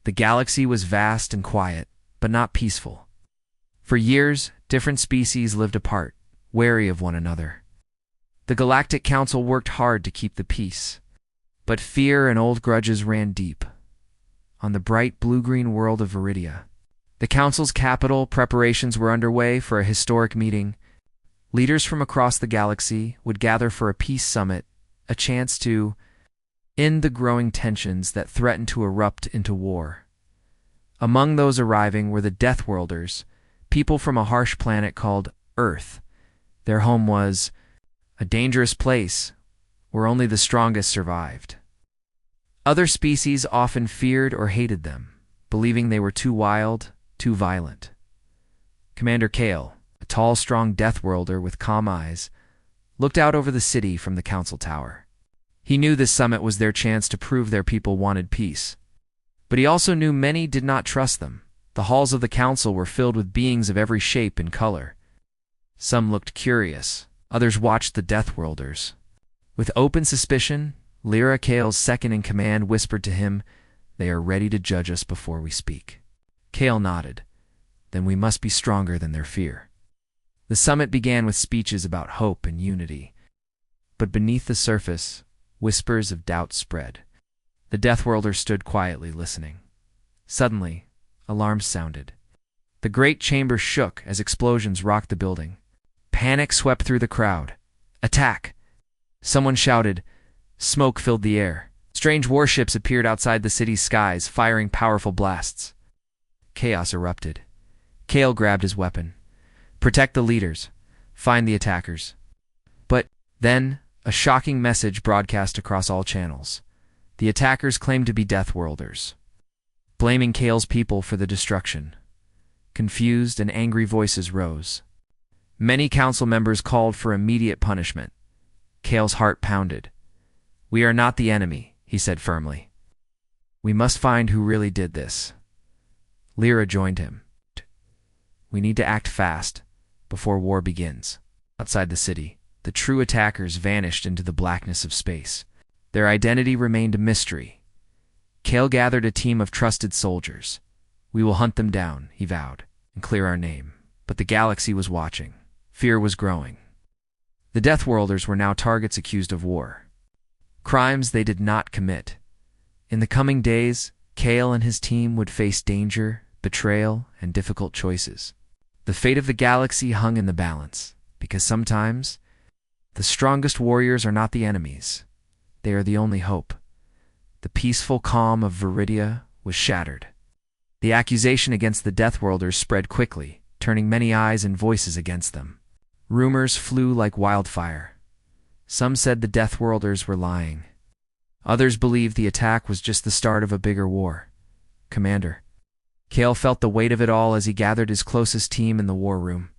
The galaxy was vast and quiet, but not peaceful. For years, different species lived apart, wary of one another. The Galactic Council worked hard to keep the peace, but fear and old grudges ran deep. On the bright blue-green world of Viridia, the Council's capital, preparations were underway for a historic meeting. Leaders from across the galaxy would gather for a peace summit, a chance to end the growing tensions that threatened to erupt into war. Among those arriving were the Deathworlders, people from a harsh planet called Earth. Their home was a dangerous place where only the strongest survived. Other species often feared or hated them, believing they were too wild, too violent. Commander Kale, a tall, strong Deathworlder with calm eyes, looked out over the city from the council tower. He knew this summit was their chance to prove their people wanted peace. But he also knew many did not trust them. The halls of the council were filled with beings of every shape and color. Some looked curious, others watched the Deathworlders. With open suspicion, Lyra, Kale's second-in-command, whispered to him, "They are ready to judge us before we speak." Kale nodded. Then we must be stronger than their fear. The summit began with speeches about hope and unity. But beneath the surface, whispers of doubt spread. The Deathworlders stood quietly listening. Suddenly, alarms sounded. The great chamber shook as explosions rocked the building. Panic swept through the crowd. "Attack!" Someone shouted. Smoke filled the air. Strange warships appeared outside the city's skies, firing powerful blasts. Chaos erupted. Kale grabbed his weapon. "Protect the leaders. Find the attackers." But then, a shocking message broadcast across all channels. The attackers claimed to be Deathworlders, blaming Kale's people for the destruction. Confused and angry voices rose. Many council members called for immediate punishment. Kale's heart pounded. "We are not the enemy," he said firmly. "We must find who really did this." Lyra joined him. "We need to act fast, before war begins." Outside the city, the true attackers vanished into the blackness of space. Their identity remained a mystery. Kale gathered a team of trusted soldiers. "We will hunt them down," he vowed, "and clear our name." But the galaxy was watching. Fear was growing. The Deathworlders were now targets accused of war, crimes they did not commit. In the coming days, Kale and his team would face danger, betrayal, and difficult choices. The fate of the galaxy hung in the balance, because sometimes the strongest warriors are not the enemies. They are the only hope. The peaceful calm of Viridia was shattered. The accusation against the Deathworlders spread quickly, turning many eyes and voices against them. Rumors flew like wildfire. Some said the Deathworlders were lying. Others believed the attack was just the start of a bigger war. "Commander." Kale felt the weight of it all as he gathered his closest team in the war room.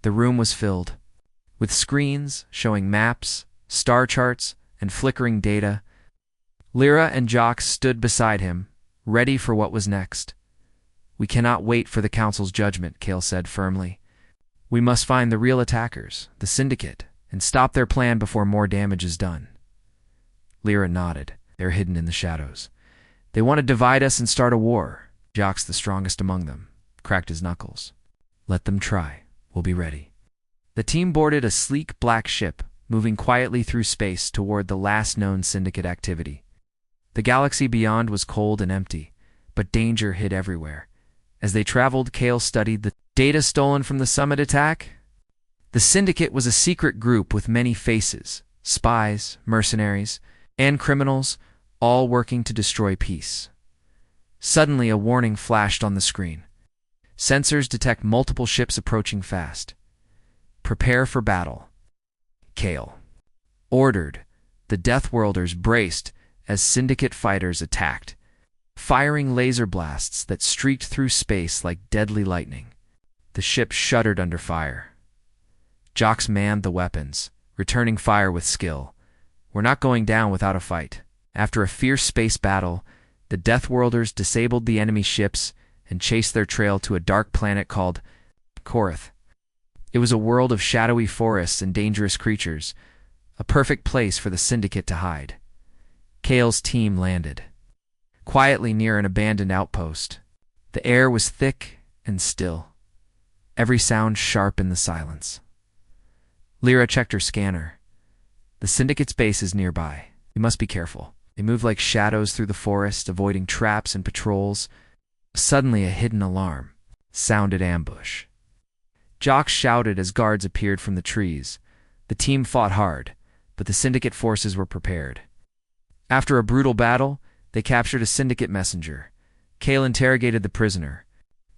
The room was filled with screens showing maps, star charts, and flickering data. Lyra and Jox stood beside him, ready for what was next. "We cannot wait for the Council's judgment," Kale said firmly. "We must find the real attackers, the Syndicate, and stop their plan before more damage is done." Lyra nodded. "They're hidden in the shadows. They want to divide us and start a war." Jox, the strongest among them, cracked his knuckles. "Let them try. We'll be ready." The team boarded a sleek black ship, moving quietly through space toward the last known Syndicate activity. The galaxy beyond was cold and empty, but danger hid everywhere. As they traveled, Kale studied the data stolen from the summit attack. The Syndicate was a secret group with many faces, spies, mercenaries, and criminals, all working to destroy peace. Suddenly, a warning flashed on the screen. Sensors detect multiple ships approaching fast. "Prepare for battle." Kale ordered. The Deathworlders braced as Syndicate fighters attacked, firing laser blasts that streaked through space like deadly lightning. The ship shuddered under fire. Jox manned the weapons, returning fire with skill. "We're not going down without a fight." After a fierce space battle, the Deathworlders disabled the enemy ships and chased their trail to a dark planet called Korath. It was a world of shadowy forests and dangerous creatures, a perfect place for the Syndicate to hide. Kale's team landed. quietly near an abandoned outpost. The air was thick and still, every sound sharp in the silence. Lyra checked her scanner. The Syndicate's base is nearby. You must be careful. They move like shadows through the forest, avoiding traps and patrols. Suddenly, a hidden alarm sounded ambush. Jocks shouted as guards appeared from the trees. The team fought hard, but the Syndicate forces were prepared. After a brutal battle, they captured a Syndicate messenger. Kale interrogated the prisoner.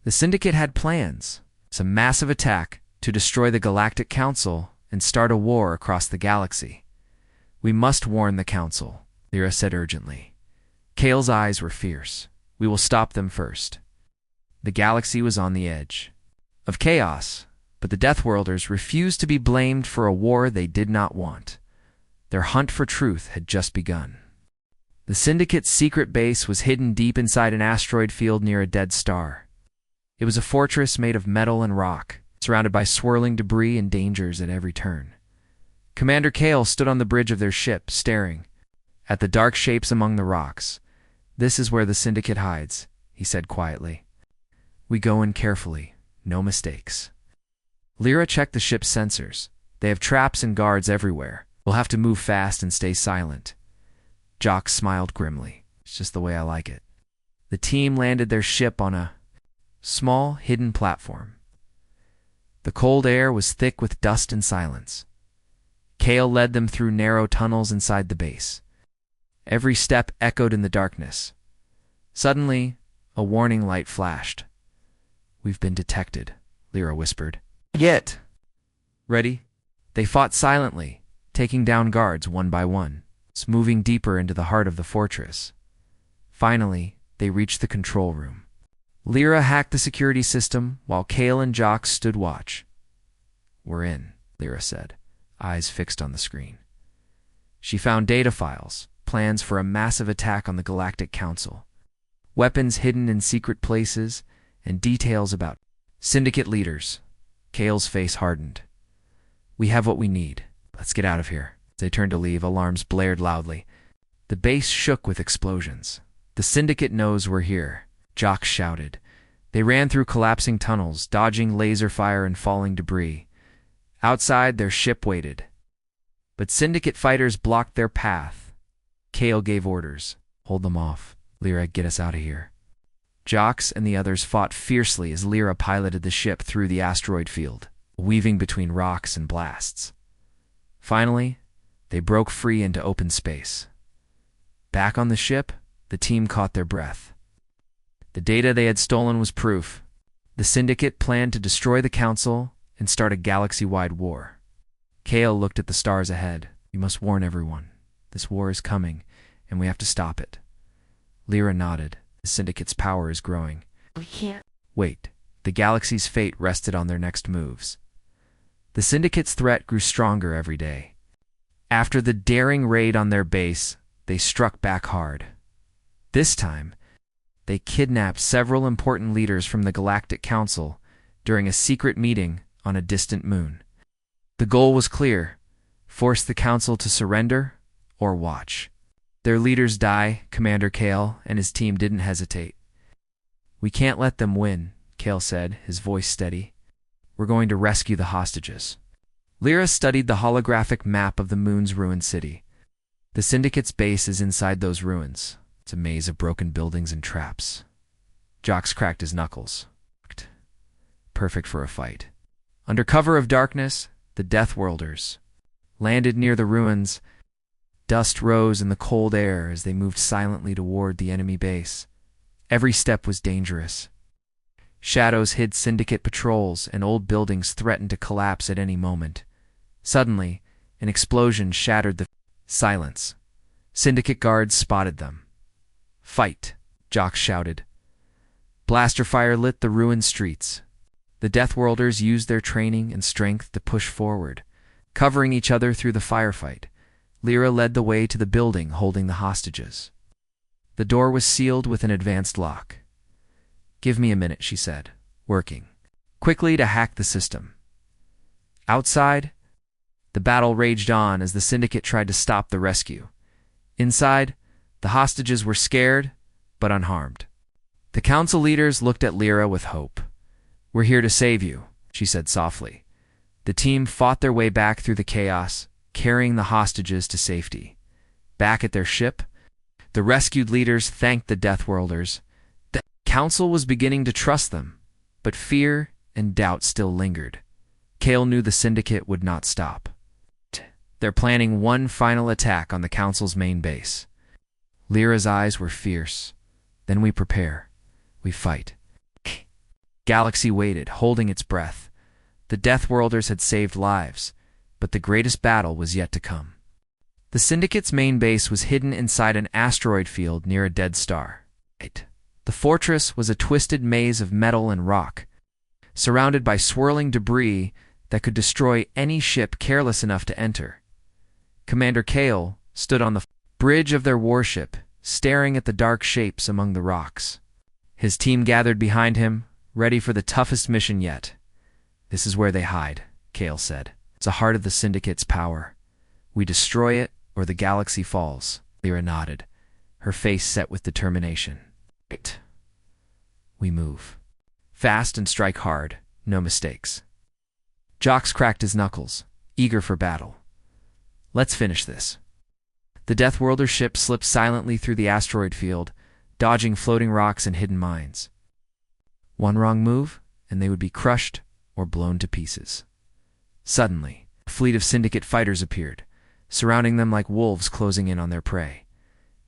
The Syndicate had plans, some massive attack to destroy the Galactic Council and start a war across the galaxy. We must warn the Council, Lyra said urgently. Kale's eyes were fierce. We will stop them first. The galaxy was on the edge of chaos, but the Deathworlders refused to be blamed for a war they did not want. Their hunt for truth had just begun. The Syndicate's secret base was hidden deep inside an asteroid field near a dead star. It was a fortress made of metal and rock, surrounded by swirling debris and dangers at every turn. Commander Kale stood on the bridge of their ship, staring at the dark shapes among the rocks. "This is where the Syndicate hides," he said quietly. "We go in carefully, no mistakes." Lyra checked the ship's sensors. "They have traps and guards everywhere. We'll have to move fast and stay silent." Jock smiled grimly. "It's just the way I like it." The team landed their ship on a small, hidden platform. The cold air was thick with dust and silence. Kale led them through narrow tunnels inside the base. Every step echoed in the darkness. Suddenly, a warning light flashed. "We've been detected," Lyra whispered. "Get ready." They fought silently, taking down guards one by one, moving deeper into the heart of the fortress. Finally, they reached the control room. Lyra hacked the security system while Kale and Jock stood watch. "We're in," Lyra said, eyes fixed on the screen. She found data files, plans for a massive attack on the Galactic Council, weapons hidden in secret places, and details about Syndicate leaders. Kale's face hardened. "We have what we need. Let's get out of here." As they turned to leave, alarms blared loudly. The base shook with explosions. "The Syndicate knows we're here," Jock shouted. They ran through collapsing tunnels, dodging laser fire and falling debris. Outside, their ship waited. But Syndicate fighters blocked their path. Kale gave orders. "Hold them off. Lyra, get us out of here." Jocks and the others fought fiercely as Lyra piloted the ship through the asteroid field, weaving between rocks and blasts. Finally, they broke free into open space. Back on the ship, the team caught their breath. The data they had stolen was proof. The Syndicate planned to destroy the Council and start a galaxy-wide war. Kale looked at the stars ahead. "You must warn everyone. This war is coming, and we have to stop it." Lyra nodded. "The Syndicate's power is growing." We can't. Wait. The galaxy's fate rested on their next moves. The Syndicate's threat grew stronger every day. After the daring raid on their base, they struck back hard. This time, they kidnapped several important leaders from the Galactic Council during a secret meeting on a distant moon. The goal was clear: force the Council to surrender or watch. Their leaders die. Commander Kale and his team didn't hesitate. "We can't let them win," Kale said, his voice steady. "We're going to rescue the hostages." Lyra studied the holographic map of the moon's ruined city. The Syndicate's base is inside those ruins. It's a maze of broken buildings and traps. Jocks cracked his knuckles. Perfect for a fight. Under cover of darkness, the Deathworlders landed near the ruins. Dust rose in the cold air as they moved silently toward the enemy base. Every step was dangerous. Shadows hid Syndicate patrols, and old buildings threatened to collapse at any moment. Suddenly, an explosion shattered the silence. Syndicate guards spotted them. "Fight!" Jock shouted. Blaster fire lit the ruined streets. The Deathworlders used their training and strength to push forward, covering each other through the firefight. Lyra led the way to the building holding the hostages. The door was sealed with an advanced lock. "Give me a minute," she said, working quickly to hack the system. Outside, the battle raged on as the Syndicate tried to stop the rescue. Inside, the hostages were scared, but unharmed. The council leaders looked at Lyra with hope. "We're here to save you," she said softly. The team fought their way back through the chaos, carrying the hostages to safety. Back at their ship, the rescued leaders thanked the Deathworlders. The council was beginning to trust them, but fear and doubt still lingered. Kale knew the syndicate would not stop. They're planning one final attack on the council's main base. Lyra's eyes were fierce. Then we prepare. We fight. Galaxy waited, holding its breath. The Deathworlders had saved lives, but the greatest battle was yet to come. The syndicate's main base was hidden inside an asteroid field near a dead star. The fortress was a twisted maze of metal and rock, surrounded by swirling debris that could destroy any ship careless enough to enter. Commander Kale stood on the bridge of their warship, staring at the dark shapes among the rocks. His team gathered behind him, ready for the toughest mission yet. "This is where they hide," Kale said. "It's the heart of the syndicate's power. We destroy it, or the galaxy falls." Lyra nodded, her face set with determination. "Right. We move. Fast and strike hard, no mistakes." Jox cracked his knuckles, eager for battle. "Let's finish this." The Deathworlder ship slipped silently through the asteroid field, dodging floating rocks and hidden mines. One wrong move, and they would be crushed or blown to pieces. Suddenly, a fleet of syndicate fighters appeared, surrounding them like wolves closing in on their prey.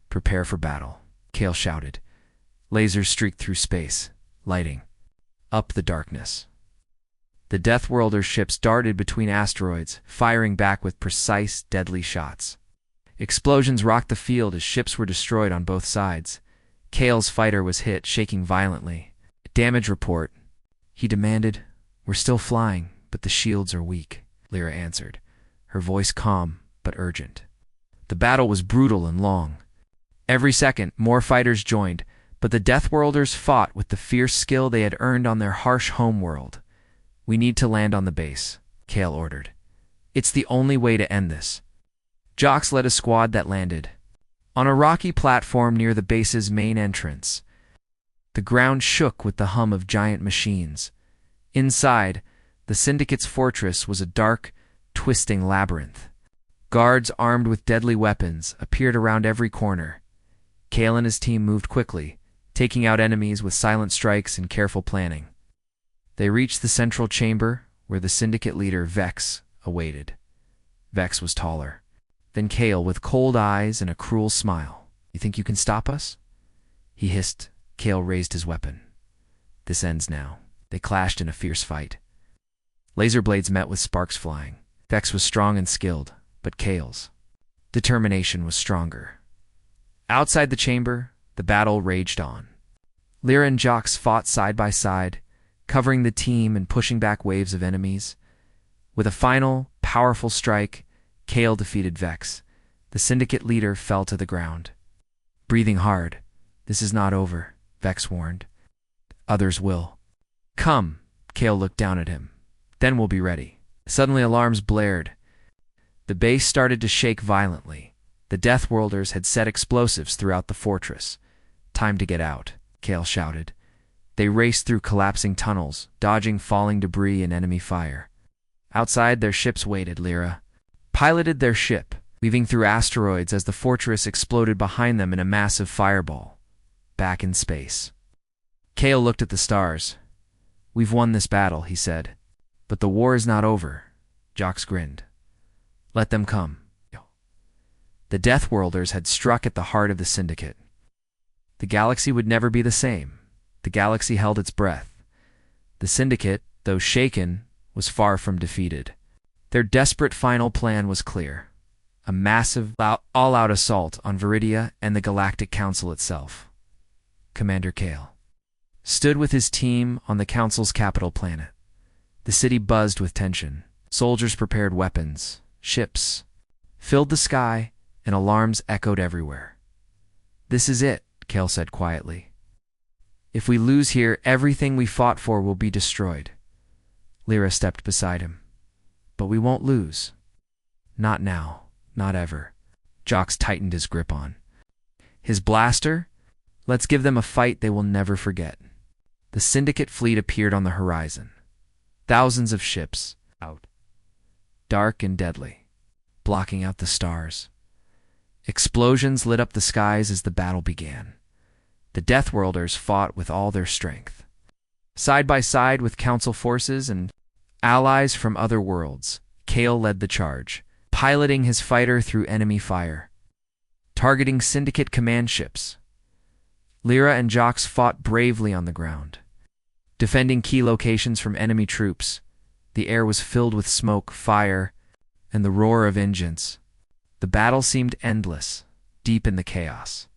"Prepare for battle," Kale shouted. Lasers streaked through space, lighting up the darkness. The Deathworlder ships darted between asteroids, firing back with precise, deadly shots. Explosions rocked the field as ships were destroyed on both sides. Kale's fighter was hit, shaking violently. "Damage report," he demanded. "We're still flying, but the shields are weak," Lyra answered, her voice calm but urgent. The battle was brutal and long. Every second, more fighters joined, but the Deathworlders fought with the fierce skill they had earned on their harsh homeworld. "We need to land on the base," Kale ordered. "It's the only way to end this." Jox led a squad that landed on a rocky platform near the base's main entrance. The ground shook with the hum of giant machines. Inside, the Syndicate's fortress was a dark, twisting labyrinth. Guards armed with deadly weapons appeared around every corner. Kale and his team moved quickly, taking out enemies with silent strikes and careful planning. They reached the central chamber, where the Syndicate leader, Vex, awaited. Vex was taller than Kale, with cold eyes and a cruel smile. "You think you can stop us?" he hissed. Kale raised his weapon. "This ends now." They clashed in a fierce fight. Laser blades met with sparks flying. Vex was strong and skilled, but Kale's determination was stronger. Outside the chamber, the battle raged on. Lyra and Jox fought side by side, covering the team and pushing back waves of enemies. With a final, powerful strike, Kale defeated Vex. The Syndicate leader fell to the ground. Breathing hard, "This is not over," Vex warned. "Others will." "Come," Kale looked down at him. "Then we'll be ready." Suddenly alarms blared. The base started to shake violently. The Deathworlders had set explosives throughout the fortress. "Time to get out," Kale shouted. They raced through collapsing tunnels, dodging falling debris and enemy fire. Outside, their ships waited. Lyra piloted their ship, weaving through asteroids as the fortress exploded behind them in a massive fireball. Back in space, Kale looked at the stars. "We've won this battle," he said. "But the war is not over." Jox grinned. "Let them come." The Deathworlders had struck at the heart of the Syndicate. The galaxy would never be the same. The galaxy held its breath. The Syndicate, though shaken, was far from defeated. Their desperate final plan was clear: a massive, all-out assault on Viridia and the Galactic Council itself. Commander Kale stood with his team on the Council's capital planet. The city buzzed with tension. Soldiers prepared weapons. Ships filled the sky, and alarms echoed everywhere. "This is it," Kale said quietly. "If we lose here, everything we fought for will be destroyed." Lyra stepped beside him. "But we won't lose. Not now, not ever." Jox tightened his grip on his blaster, Let's give them a fight they will never forget. The Syndicate fleet appeared on the horizon. Thousands of ships, out, dark and deadly, blocking out the stars. Explosions lit up the skies as the battle began. The Deathworlders fought with all their strength. Side by side with Council forces and allies from other worlds, Kale led the charge, piloting his fighter through enemy fire, targeting Syndicate command ships. Lyra and Jox fought bravely on the ground, defending key locations from enemy troops. The air was filled with smoke, fire, and the roar of engines. The battle seemed endless, deep in the chaos.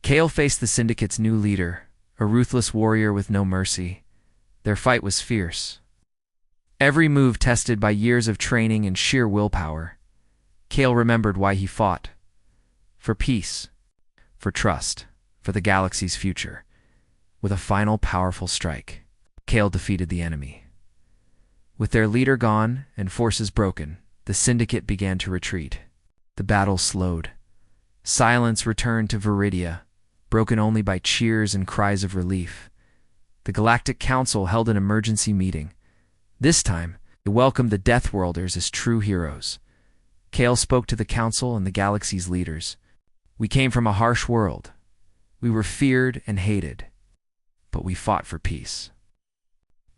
Kale faced the Syndicate's new leader, a ruthless warrior with no mercy. Their fight was fierce, every move tested by years of training and sheer willpower. Kale remembered why he fought. For peace, for trust, for the galaxy's future. With a final powerful strike, Kale defeated the enemy. With their leader gone and forces broken, the Syndicate began to retreat. The battle slowed. Silence returned to Viridia, broken only by cheers and cries of relief. The Galactic Council held an emergency meeting. This time, it welcomed the Deathworlders as true heroes. Kale spoke to the Council and the galaxy's leaders. We came from a harsh world. We were feared and hated, but we fought for peace.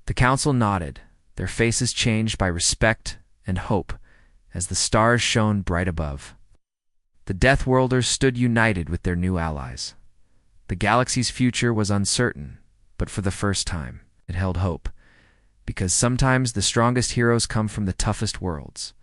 The Council nodded, their faces changed by respect and hope as the stars shone bright above. The Deathworlders stood united with their new allies. The galaxy's future was uncertain, but for the first time, it held hope, because sometimes the strongest heroes come from the toughest worlds.